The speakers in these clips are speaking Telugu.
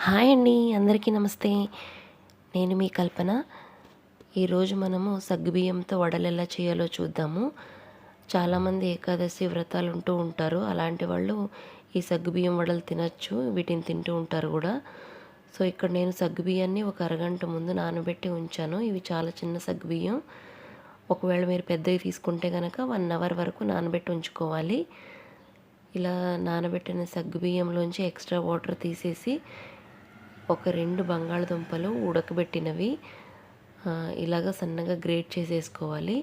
హాయ్ అండి, అందరికీ నమస్తే. నేను మీ కల్పన. ఈరోజు మనము సగ్గుబియ్యంతో వడలు ఎలా చేయాలో చూద్దాము. చాలామంది ఏకాదశి వ్రతాలు ఉంటూ ఉంటారు. అలాంటి వాళ్ళు ఈ సగ్గుబియ్యం వడలు తినచ్చు, వీటిని తింటూ ఉంటారు కూడా. సో ఇక్కడ నేను సగ్గుబియ్యాన్ని ఒక అరగంట ముందు నానబెట్టి ఉంచాను. ఇవి చాలా చిన్న సగ్గుబియ్యం. ఒకవేళ మీరు పెద్దవి తీసుకుంటే కనుక 1 అవర్ వరకు నానబెట్టి ఉంచుకోవాలి. ఇలా నానబెట్టిన సగ్గుబియ్యంలోంచి ఎక్స్ట్రా వాటర్ తీసేసి ఒక 2 బంగాళదుంపలు ఉడకబెట్టినవి ఇలాగ సన్నగా గ్రేట్ చేసేసుకోవాలి.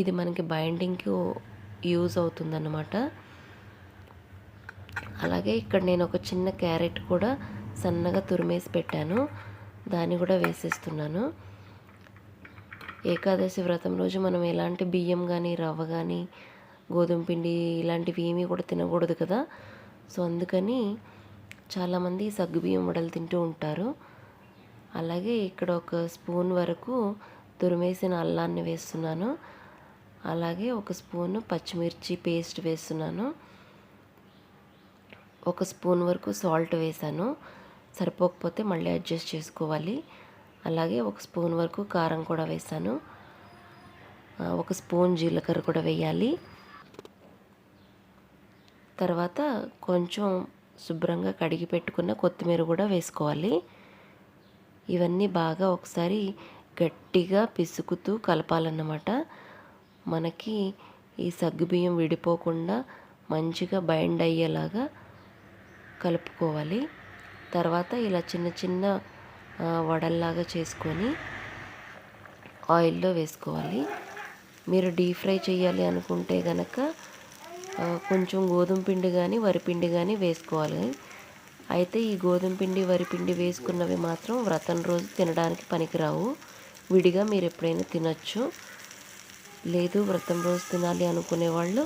ఇది మనకి బైండింగ్కి యూజ్ అవుతుందన్నమాట. అలాగే ఇక్కడ నేను ఒక చిన్న క్యారెట్ కూడా సన్నగా తురిమేసి పెట్టాను, దాన్ని కూడా వేసేస్తున్నాను. ఏకాదశి వ్రతం రోజు మనం ఎలాంటి బియ్యం కానీ, రవ్వ కానీ, గోధుమ పిండి ఇలాంటివి ఏమీ కూడా తినకూడదు కదా. సో అందుకని చాలామంది సగ్గుబియ్యం వడలు తింటూ ఉంటారు. అలాగే ఇక్కడ ఒక స్పూన్ వరకు తురిమేసిన అల్లాన్ని వేస్తున్నాను. అలాగే ఒక స్పూను పచ్చిమిర్చి పేస్ట్ వేస్తున్నాను. ఒక స్పూన్ వరకు సాల్ట్ వేసాను, సరిపోకపోతే మళ్ళీ అడ్జస్ట్ చేసుకోవాలి. అలాగే ఒక స్పూన్ వరకు కారం కూడా వేసాను. ఒక స్పూన్ జీలకర్ర కూడా వేయాలి. తర్వాత కొంచెం శుభ్రంగా కడిగి పెట్టుకున్న కొత్తిమీర కూడా వేసుకోవాలి. ఇవన్నీ బాగా ఒకసారి గట్టిగా పిసుకుతూ కలపాలన్నమాట. మనకి ఈ సగ్గుబియ్యం విడిపోకుండా మంచిగా బైండ్ అయ్యేలాగా కలుపుకోవాలి. తర్వాత ఇలా చిన్న చిన్న వడల్లాగా చేసుకొని ఆయిల్లో వేసుకోవాలి. మీరు డీప్ ఫ్రై చేయాలి అనుకుంటే కనుక కొంచెం గోధుమ పిండి కానీ, వరిపిండి కానీ వేసుకోవాలి. అయితే ఈ గోధుమ పిండి, వరిపిండి వేసుకున్నవి మాత్రం వ్రతం రోజు తినడానికి పనికిరావు. విడిగా మీరు ఎప్పుడైనా తినచ్చు. లేదు వ్రతం రోజు తినాలి అనుకునే వాళ్ళు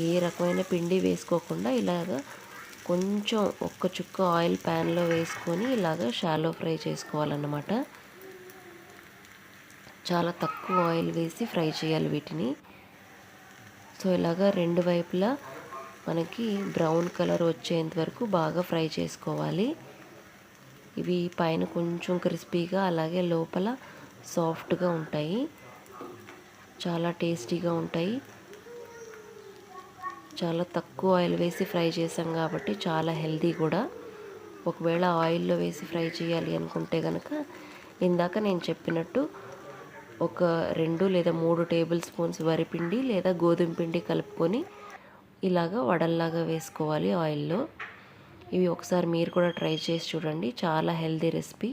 ఏ రకమైన పిండి వేసుకోకుండా ఇలాగా కొంచెం ఒక్క చుక్క ఆయిల్ ప్యాన్లో వేసుకొని ఇలాగ షాలో ఫ్రై చేసుకోవాలన్నమాట. చాలా తక్కువ ఆయిల్ వేసి ఫ్రై చేయాలి వీటిని. సో ఇలాగా రెండు వైపులా మనకి బ్రౌన్ కలర్ వచ్చేంత వరకు బాగా ఫ్రై చేసుకోవాలి. ఇవి పైన కొంచెం క్రిస్పీగా, అలాగే లోపల సాఫ్ట్గా ఉంటాయి. చాలా టేస్టీగా ఉంటాయి. చాలా తక్కువ ఆయిల్ వేసి ఫ్రై చేసాం కాబట్టి చాలా హెల్దీ కూడా. ఒకవేళ ఆయిల్లో వేసి ఫ్రై చేయాలి అనుకుంటే కనుక ఇందాక నేను చెప్పినట్టు ఒక 2 లేదా 3 టేబుల్ స్పూన్స్ వరిపిండి లేదా గోధుమ పిండి కలుపుకొని ఇలాగా వడల్లాగా వేసుకోవాలి ఆయిల్లో. ఇవి ఒకసారి మీరు కూడా ట్రై చేసి చూడండి. చాలా హెల్దీ రెసిపీ.